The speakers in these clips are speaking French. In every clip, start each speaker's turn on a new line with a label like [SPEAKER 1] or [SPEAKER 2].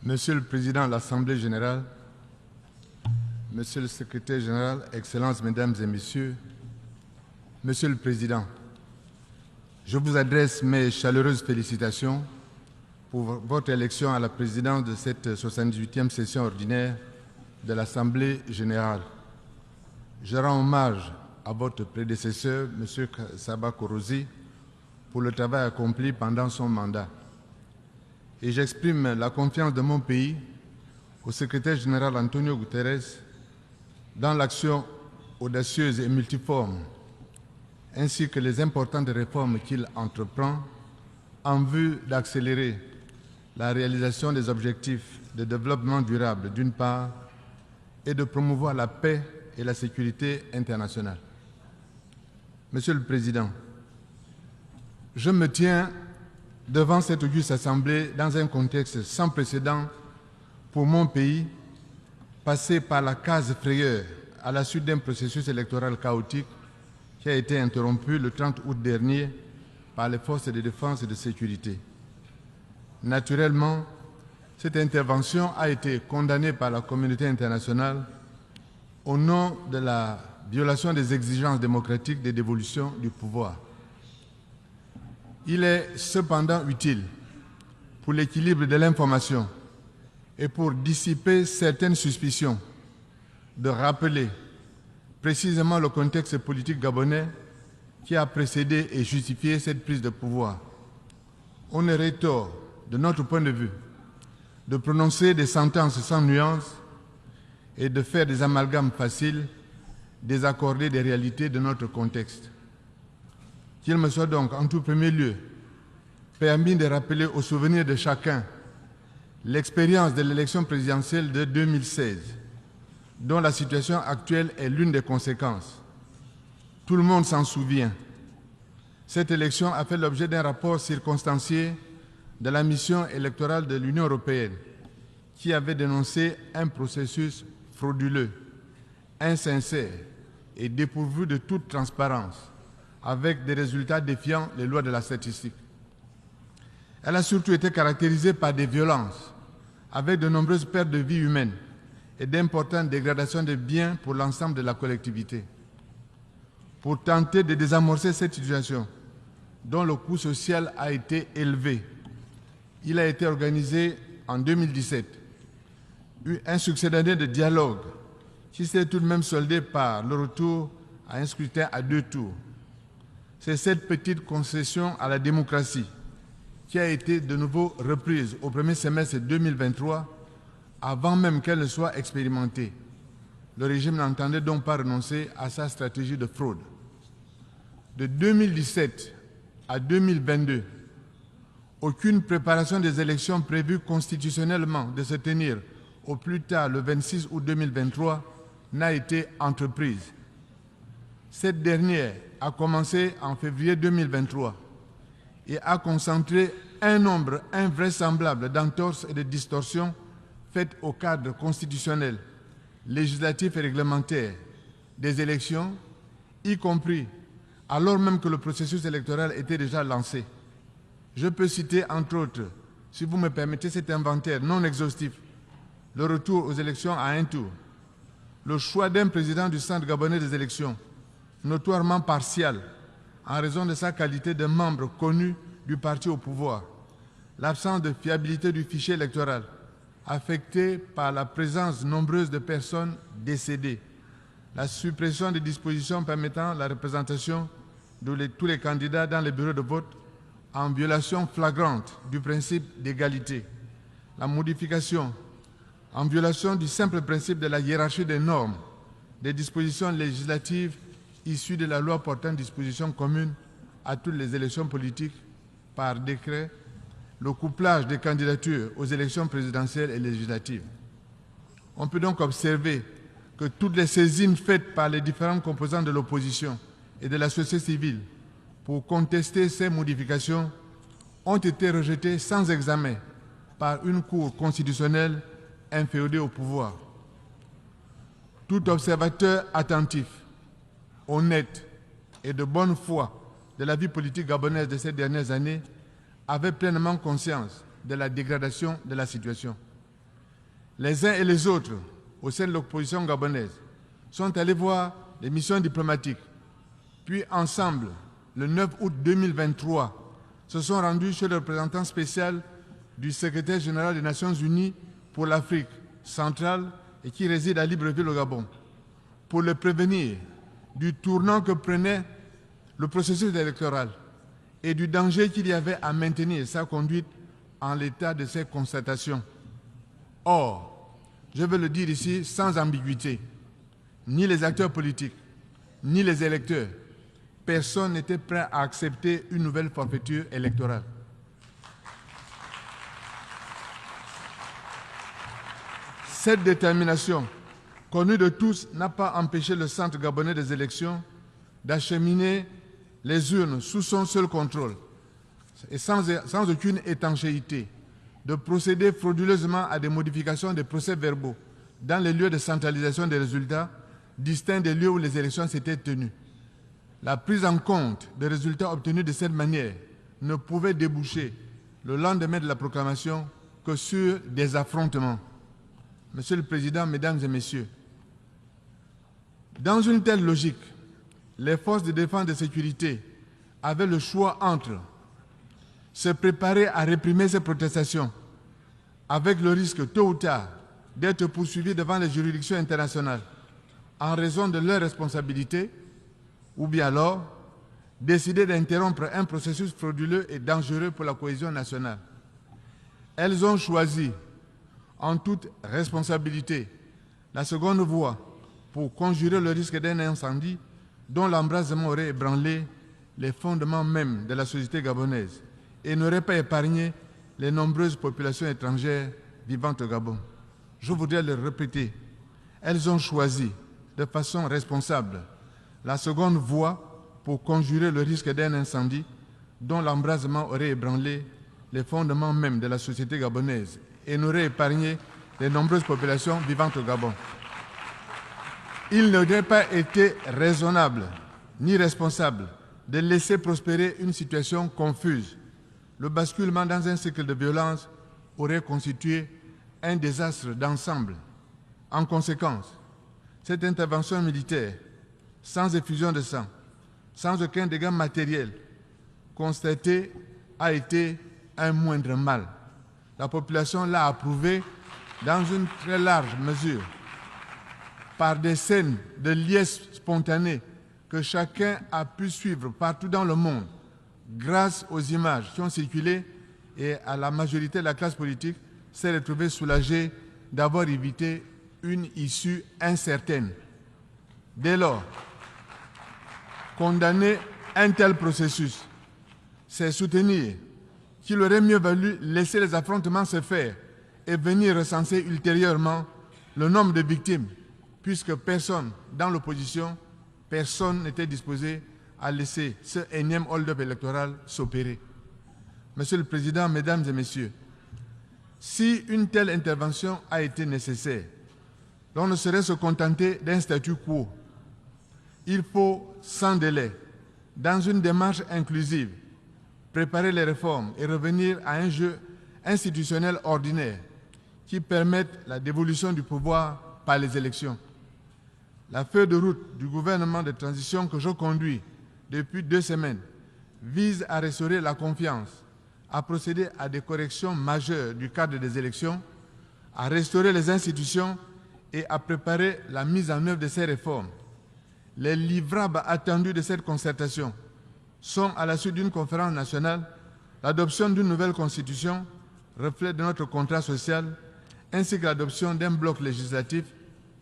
[SPEAKER 1] Monsieur le Président de l'Assemblée générale, Monsieur le Secrétaire général, Excellences, Mesdames et Messieurs, Monsieur le Président, je vous adresse mes chaleureuses félicitations pour votre élection à la présidence de cette 78e session ordinaire de l'Assemblée générale. Je rends hommage à votre prédécesseur, M. Saba Korosi, pour le travail accompli pendant son mandat. Et j'exprime la confiance de mon pays au secrétaire général Antonio Guterres dans l'action audacieuse et multiforme, ainsi que les importantes réformes qu'il entreprend en vue d'accélérer la réalisation des objectifs de développement durable d'une part et de promouvoir la paix et la sécurité internationale. Monsieur le Président, je me tiens devant cette auguste Assemblée dans un contexte sans précédent pour mon pays, passé par la case frayeur à la suite d'un processus électoral chaotique qui a été interrompu le 30 août dernier par les forces de défense et de sécurité. Naturellement, cette intervention a été condamnée par la communauté internationale au nom de la violation des exigences démocratiques de dévolution du pouvoir. Il est cependant utile pour l'équilibre de l'information et pour dissiper certaines suspicions de rappeler précisément le contexte politique gabonais qui a précédé et justifié cette prise de pouvoir. On aurait tort, de notre point de vue, de prononcer des sentences sans nuance et de faire des amalgames faciles, désaccordés des réalités de notre contexte. Qu'il me soit donc, en tout premier lieu, permis de rappeler au souvenir de chacun l'expérience de l'élection présidentielle de 2016, dont la situation actuelle est l'une des conséquences. Tout le monde s'en souvient. Cette élection a fait l'objet d'un rapport circonstancié de la mission électorale de l'Union européenne, qui avait dénoncé un processus frauduleux, insincère et dépourvu de toute transparence, avec des résultats défiant les lois de la statistique. Elle a surtout été caractérisée par des violences, avec de nombreuses pertes de vies humaines et d'importantes dégradations de biens pour l'ensemble de la collectivité. Pour tenter de désamorcer cette situation, dont le coût social a été élevé, il a été organisé en 2017 un succès d'année de dialogue qui s'est tout de même soldé par le retour à un scrutin à 2 tours. C'est cette petite concession à la démocratie qui a été de nouveau reprise au premier semestre 2023, avant même qu'elle ne soit expérimentée. Le régime n'entendait donc pas renoncer à sa stratégie de fraude. De 2017 à 2022, aucune préparation des élections prévues constitutionnellement de se tenir au plus tard le 26 août 2023 n'a été entreprise. Cette dernière a commencé en février 2023 et a concentré un nombre invraisemblable d'entorses et de distorsions faites au cadre constitutionnel, législatif et réglementaire des élections, y compris alors même que le processus électoral était déjà lancé. Je peux citer, entre autres, si vous me permettez cet inventaire non exhaustif, le retour aux élections à un tour, le choix d'un président du Centre gabonais des élections, notoirement partial, en raison de sa qualité de membre connu du parti au pouvoir, l'absence de fiabilité du fichier électoral, affecté par la présence nombreuse de personnes décédées, la suppression des dispositions permettant la représentation de tous les candidats dans les bureaux de vote en violation flagrante du principe d'égalité, la modification en violation du simple principe de la hiérarchie des normes, des dispositions législatives issues de la loi portant dispositions communes à toutes les élections politiques par décret, le couplage des candidatures aux élections présidentielles et législatives. On peut donc observer que toutes les saisines faites par les différentes composantes de l'opposition et de la société civile pour contester ces modifications ont été rejetées sans examen par une cour constitutionnelle inféodée au pouvoir. Tout observateur attentif, honnête et de bonne foi de la vie politique gabonaise de ces dernières années avait pleinement conscience de la dégradation de la situation. les uns et les autres, au sein de l'opposition gabonaise, sont allés voir les missions diplomatiques, puis ensemble, le 9 août 2023, se sont rendus chez le représentant spécial du secrétaire général des Nations Unies pour l'Afrique centrale et qui réside à Libreville au Gabon, pour le prévenir du tournant que prenait le processus électoral et du danger qu'il y avait à maintenir sa conduite en l'état de ses constatations. Or, je veux le dire ici sans ambiguïté, ni les acteurs politiques, ni les électeurs, personne n'était prêt à accepter une nouvelle forfaiture électorale. Cette détermination, connue de tous, n'a pas empêché le Centre gabonais des élections d'acheminer les urnes sous son seul contrôle et sans aucune étanchéité, de procéder frauduleusement à des modifications des procès-verbaux dans les lieux de centralisation des résultats distincts des lieux où les élections s'étaient tenues. La prise en compte des résultats obtenus de cette manière ne pouvait déboucher le lendemain de la proclamation que sur des affrontements. Monsieur le Président, Mesdames et Messieurs, dans une telle logique, les forces de défense et de sécurité avaient le choix entre se préparer à réprimer ces protestations, avec le risque tôt ou tard d'être poursuivis devant les juridictions internationales en raison de leurs responsabilités, ou bien alors décider d'interrompre un processus frauduleux et dangereux pour la cohésion nationale. Elles ont choisi, en toute responsabilité, la seconde voie pour conjurer le risque d'un incendie dont l'embrasement aurait ébranlé les fondements même de la société gabonaise et n'aurait pas épargné les nombreuses populations étrangères vivant au Gabon. Je voudrais le répéter, elles ont choisi de façon responsable la seconde voie pour conjurer le risque d'un incendie dont l'embrasement aurait ébranlé les fondements même de la société gabonaise et n'aurait épargné les nombreuses populations vivant au Gabon. Il n'aurait pas été raisonnable ni responsable de laisser prospérer une situation confuse. Le basculement dans un cycle de violence aurait constitué un désastre d'ensemble. En conséquence, cette intervention militaire, sans effusion de sang, sans aucun dégât matériel constaté, a été un moindre mal. La population l'a approuvé dans une très large mesure par des scènes de liesse spontanée que chacun a pu suivre partout dans le monde grâce aux images qui ont circulé et à la majorité de la classe politique s'est retrouvée soulagée d'avoir évité une issue incertaine. Dès lors, condamner un tel processus, c'est soutenir qu'il aurait mieux valu laisser les affrontements se faire et venir recenser ultérieurement le nombre de victimes, puisque personne dans l'opposition, personne n'était disposé à laisser ce énième hold-up électoral s'opérer. Monsieur le Président, Mesdames et Messieurs, si une telle intervention a été nécessaire, l'on ne saurait se contenter d'un statu quo. Il faut, sans délai, dans une démarche inclusive, préparer les réformes et revenir à un jeu institutionnel ordinaire qui permette la dévolution du pouvoir par les élections. La feuille de route du gouvernement de transition que je conduis depuis 2 semaines vise à restaurer la confiance, à procéder à des corrections majeures du cadre des élections, à restaurer les institutions et à préparer la mise en œuvre de ces réformes. Les livrables attendus de cette concertation sont, à la suite d'une conférence nationale, l'adoption d'une nouvelle constitution, reflet de notre contrat social, ainsi que l'adoption d'un bloc législatif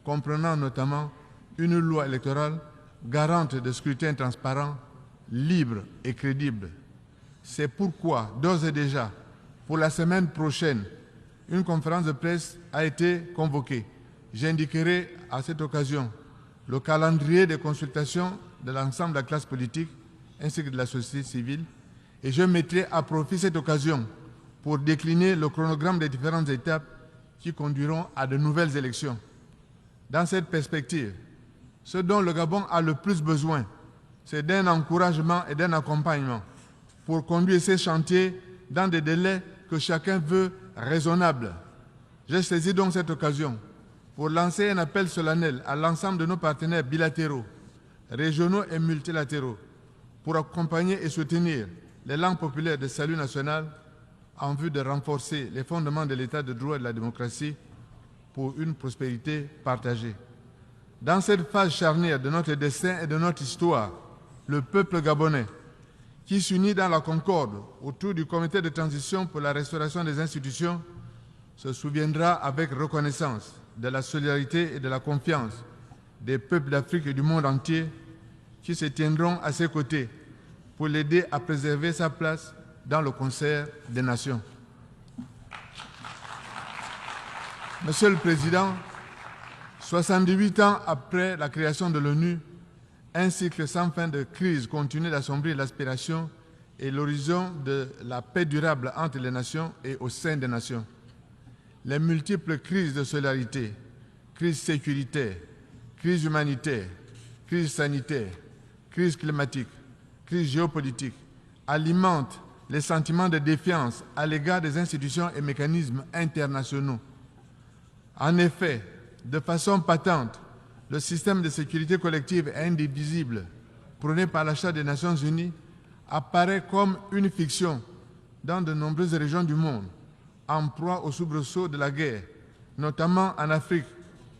[SPEAKER 1] comprenant notamment une loi électorale garante de scrutin transparent, libre et crédible. C'est pourquoi, d'ores et déjà, pour la semaine prochaine, une conférence de presse a été convoquée. J'indiquerai à cette occasion le calendrier des consultations de l'ensemble de la classe politique ainsi que de la société civile et je mettrai à profit cette occasion pour décliner le chronogramme des différentes étapes qui conduiront à de nouvelles élections. Dans cette perspective, ce dont le Gabon a le plus besoin, c'est d'un encouragement et d'un accompagnement pour conduire ces chantiers dans des délais que chacun veut raisonnables. J'ai saisi donc cette occasion pour lancer un appel solennel à l'ensemble de nos partenaires bilatéraux, régionaux et multilatéraux pour accompagner et soutenir les langues populaires de salut national en vue de renforcer les fondements de l'état de droit et de la démocratie pour une prospérité partagée. Dans cette phase charnière de notre destin et de notre histoire, le peuple gabonais, qui s'unit dans la concorde autour du comité de transition pour la restauration des institutions, se souviendra avec reconnaissance de la solidarité et de la confiance des peuples d'Afrique et du monde entier qui se tiendront à ses côtés pour l'aider à préserver sa place dans le concert des nations. Monsieur le Président, 78 ans après la création de l'ONU, un cycle sans fin de crise continue d'assombrir l'aspiration et l'horizon de la paix durable entre les nations et au sein des nations. Les multiples crises de solidarité, crise sécuritaire, crise humanitaire, crise sanitaire, crise climatique, crise géopolitique, alimentent les sentiments de défiance à l'égard des institutions et mécanismes internationaux. En effet, de façon patente, le système de sécurité collective et indivisible prôné par la Charte des Nations Unies apparaît comme une fiction dans de nombreuses régions du monde, en proie au soubresaut de la guerre, notamment en Afrique,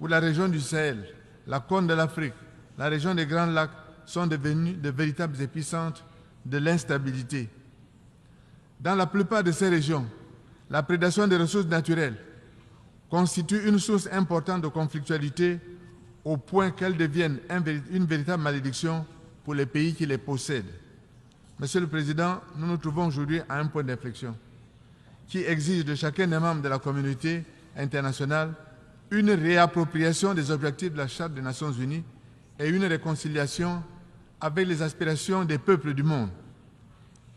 [SPEAKER 1] où la région du Sahel, la Corne de l'Afrique, la région des Grands Lacs sont devenus de véritables épicentres de l'instabilité. Dans la plupart de ces régions, la prédation des ressources naturelles constitue une source importante de conflictualité au point qu'elles deviennent une véritable malédiction pour les pays qui les possèdent. Monsieur le Président, nous nous trouvons aujourd'hui à un point d'inflexion qui exige de chacun des membres de la communauté internationale une réappropriation des objectifs de la Charte des Nations Unies et une réconciliation avec les aspirations des peuples du monde.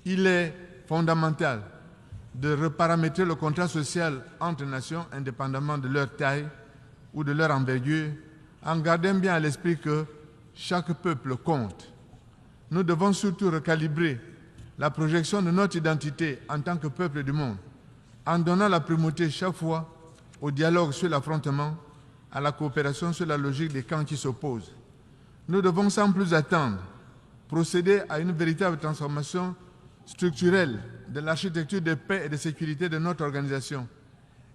[SPEAKER 1] Il est fondamental de reparamétrer le contrat social entre nations indépendamment de leur taille ou de leur envergure, en gardant bien à l'esprit que chaque peuple compte. Nous devons surtout recalibrer la projection de notre identité en tant que peuple du monde, en donnant la primauté chaque fois au dialogue sur l'affrontement, à la coopération sur la logique des camps qui s'opposent. Nous devons sans plus attendre procéder à une véritable transformation structurelle de l'architecture de paix et de sécurité de notre organisation,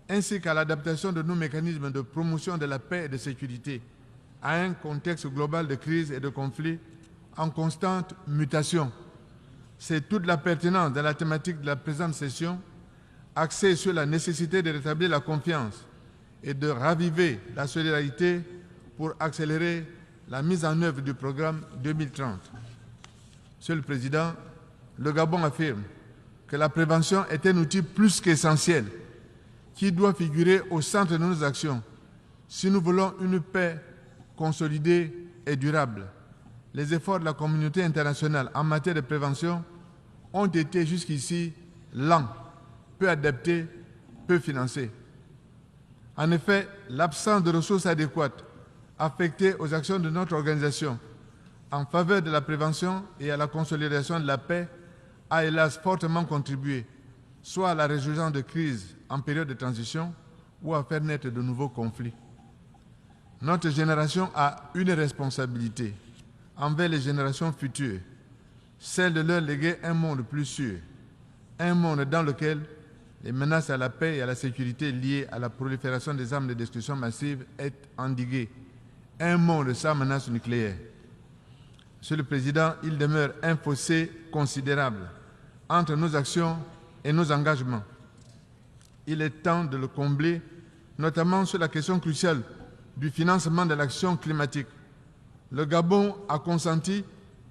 [SPEAKER 1] ainsi qu'à l'adaptation de nos mécanismes de promotion de la paix et de sécurité à un contexte global de crise et de conflits en constante mutation. C'est toute la pertinence de la thématique de la présente session, axée sur la nécessité de rétablir la confiance et de raviver la solidarité pour accélérer la mise en œuvre du programme 2030. Monsieur le Président, le Gabon affirme que la prévention est un outil plus qu'essentiel qui doit figurer au centre de nos actions si nous voulons une paix consolidée et durable. Les efforts de la communauté internationale en matière de prévention ont été jusqu'ici lents, peu adaptés, peu financés. En effet, l'absence de ressources adéquates affectées aux actions de notre organisation en faveur de la prévention et à la consolidation de la paix a hélas fortement contribué soit à la résolution de crises en période de transition ou à faire naître de nouveaux conflits. Notre génération a une responsabilité envers les générations futures, celle de leur léguer un monde plus sûr, un monde dans lequel les menaces à la paix et à la sécurité liées à la prolifération des armes de destruction massive est endiguées, un monde sans menace nucléaire. Monsieur le Président, il demeure un fossé considérable entre nos actions et nos engagements. Il est temps de le combler, notamment sur la question cruciale du financement de l'action climatique. Le Gabon a consenti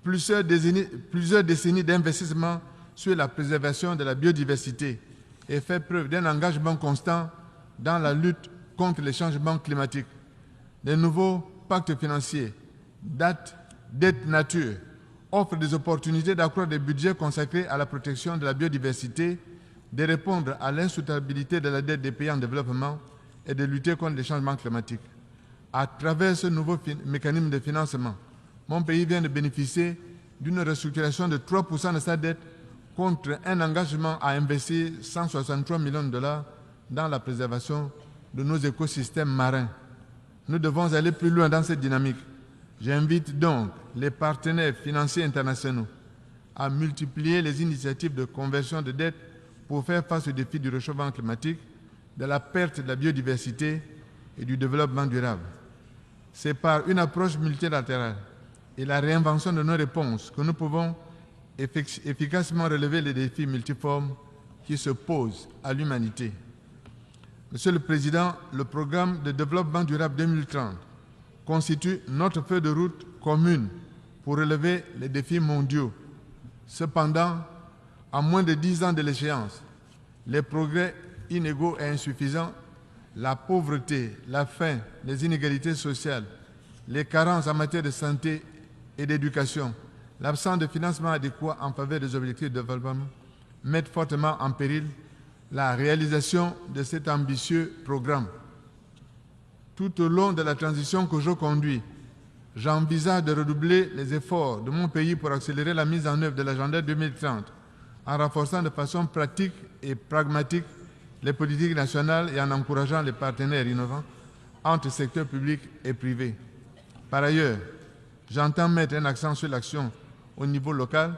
[SPEAKER 1] plusieurs décennies d'investissement sur la préservation de la biodiversité et fait preuve d'un engagement constant dans la lutte contre les changements climatiques. Les nouveaux pactes financiers, dette nature, offrent des opportunités d'accroître des budgets consacrés à la protection de la biodiversité, de répondre à l'insoutenabilité de la dette des pays en développement et de lutter contre les changements climatiques. À travers ce nouveau mécanisme de financement, mon pays vient de bénéficier d'une restructuration de 3% de sa dette contre un engagement à investir 163 millions de dollars dans la préservation de nos écosystèmes marins. Nous devons aller plus loin dans cette dynamique. J'invite donc les partenaires financiers internationaux à multiplier les initiatives de conversion de dettes pour faire face aux défis du réchauffement climatique, de la perte de la biodiversité et du développement durable. C'est par une approche multilatérale et la réinvention de nos réponses que nous pouvons efficacement relever les défis multiformes qui se posent à l'humanité. Monsieur le Président, le programme de développement durable 2030 constitue notre feuille de route commune pour relever les défis mondiaux. Cependant, à moins de 10 ans de l'échéance, les progrès inégaux et insuffisants, la pauvreté, la faim, les inégalités sociales, les carences en matière de santé et d'éducation, l'absence de financement adéquat en faveur des objectifs de développement mettent fortement en péril la réalisation de cet ambitieux programme. Tout au long de la transition que je conduis, j'envisage de redoubler les efforts de mon pays pour accélérer la mise en œuvre de l'agenda 2030 en renforçant de façon pratique et pragmatique les politiques nationales et en encourageant les partenaires innovants entre secteurs publics et privés. Par ailleurs, j'entends mettre un accent sur l'action au niveau local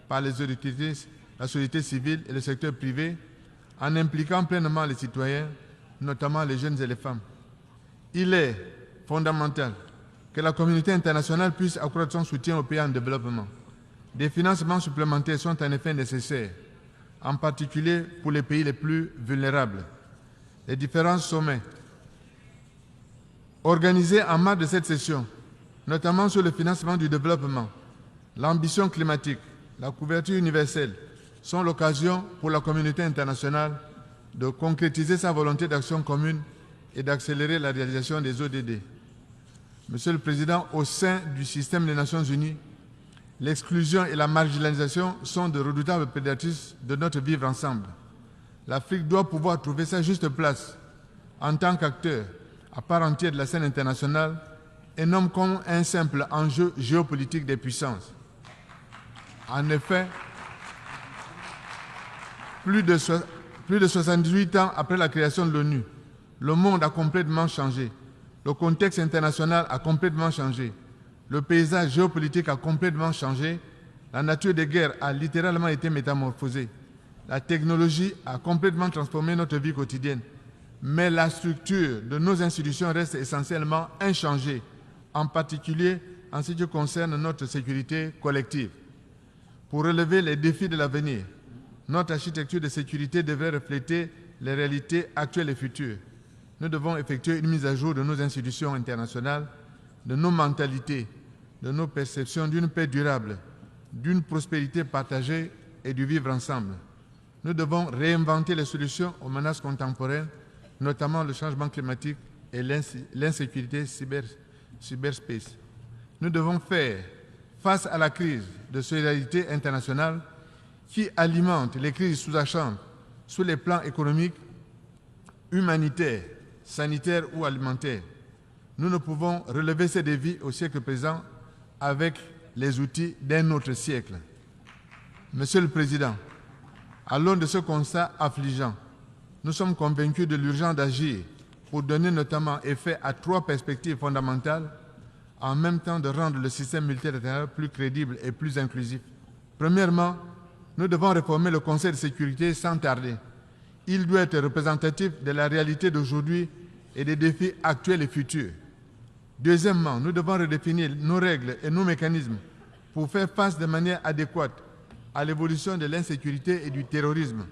[SPEAKER 1] par les autorités, la société civile et le secteur privé en impliquant pleinement les citoyens, notamment les jeunes et les femmes. Il est fondamental que la communauté internationale puisse accroître son soutien aux pays en développement. Des financements supplémentaires sont en effet nécessaires, en particulier pour les pays les plus vulnérables. Les différents sommets organisés en marge de cette session, notamment sur le financement du développement, l'ambition climatique, la couverture universelle, sont l'occasion pour la communauté internationale de concrétiser sa volonté d'action commune et d'accélérer la réalisation des ODD. Monsieur le Président, au sein du système des Nations Unies, l'exclusion et la marginalisation sont de redoutables prédatrices de notre vivre ensemble. L'Afrique doit pouvoir trouver sa juste place en tant qu'acteur à part entière de la scène internationale et non comme un simple enjeu géopolitique des puissances. En effet, plus de 78 ans après la création de l'ONU, le monde a complètement changé. Le contexte international a complètement changé. Le paysage géopolitique a complètement changé. La nature des guerres a littéralement été métamorphosée. La technologie a complètement transformé notre vie quotidienne. Mais la structure de nos institutions reste essentiellement inchangée, en particulier en ce qui concerne notre sécurité collective. Pour relever les défis de l'avenir, notre architecture de sécurité devrait refléter les réalités actuelles et futures. Nous devons effectuer une mise à jour de nos institutions internationales, de nos mentalités, de nos perceptions d'une paix durable, d'une prospérité partagée et du vivre ensemble. Nous devons réinventer les solutions aux menaces contemporaines, notamment le changement climatique et l'insécurité cyberspace. Nous devons faire face à la crise de solidarité internationale qui alimente les crises sous-jacentes sur les plans économiques, humanitaires, sanitaires ou alimentaires. Nous ne pouvons relever ces défis au siècle présent avec les outils d'un autre siècle. Monsieur le Président, à l'aune de ce constat affligeant, nous sommes convaincus de l'urgence d'agir pour donner notamment effet à 3 perspectives fondamentales, en même temps de rendre le système multilatéral plus crédible et plus inclusif. Premièrement, nous devons réformer le Conseil de sécurité sans tarder. Il doit être représentatif de la réalité d'aujourd'hui et des défis actuels et futurs. Deuxièmement, nous devons redéfinir nos règles et nos mécanismes pour faire face de manière adéquate à l'évolution de l'insécurité et du terrorisme.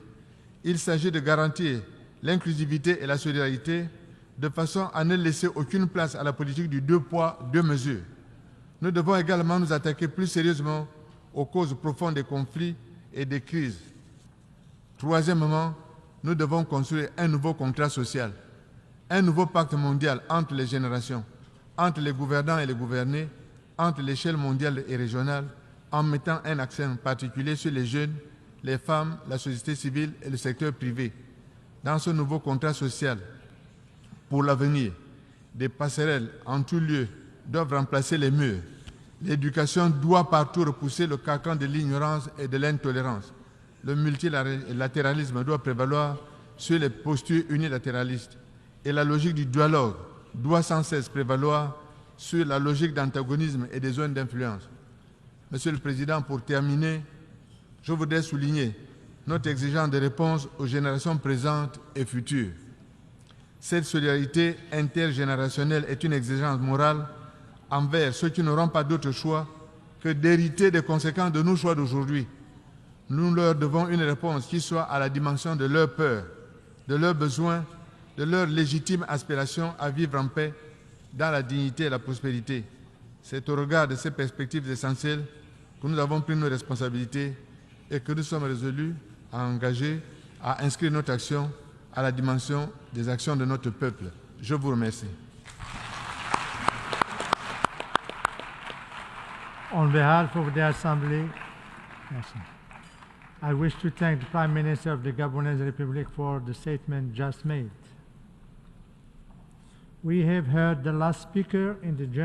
[SPEAKER 1] Il s'agit de garantir l'inclusivité et la solidarité de façon à ne laisser aucune place à la politique du 2 poids, 2 mesures. Nous devons également nous attaquer plus sérieusement aux causes profondes des conflits et des crises. Troisièmement, nous devons construire un nouveau contrat social, un nouveau pacte mondial entre les générations, entre les gouvernants et les gouvernés, entre l'échelle mondiale et régionale, en mettant un accent particulier sur les jeunes, les femmes, la société civile et le secteur privé. Dans ce nouveau contrat social, pour l'avenir, des passerelles en tout lieu doivent remplacer les murs. L'éducation doit partout repousser le carcan de l'ignorance et de l'intolérance. Le multilatéralisme doit prévaloir sur les postures unilatéralistes. et la logique du dialogue doit sans cesse prévaloir sur la logique d'antagonisme et des zones d'influence. Monsieur le Président, pour terminer, je voudrais souligner notre exigence de réponse aux générations présentes et futures. Cette solidarité intergénérationnelle est une exigence morale envers ceux qui n'auront pas d'autre choix que d'hériter des conséquences de nos choix d'aujourd'hui. Nous leur devons une réponse qui soit à la dimension de leurs peurs, de leurs besoins, de leur légitime aspiration à vivre en paix dans la dignité et la prospérité. C'est au regard de ces perspectives essentielles que nous avons pris nos responsabilités et que nous sommes résolus à engager, à inscrire notre action à la dimension des actions de notre peuple. Je vous remercie.
[SPEAKER 2] On behalf of the Assembly, I wish to thank the Prime Minister of the Gabonese Republic for the statement just made. We have heard the last speaker in the General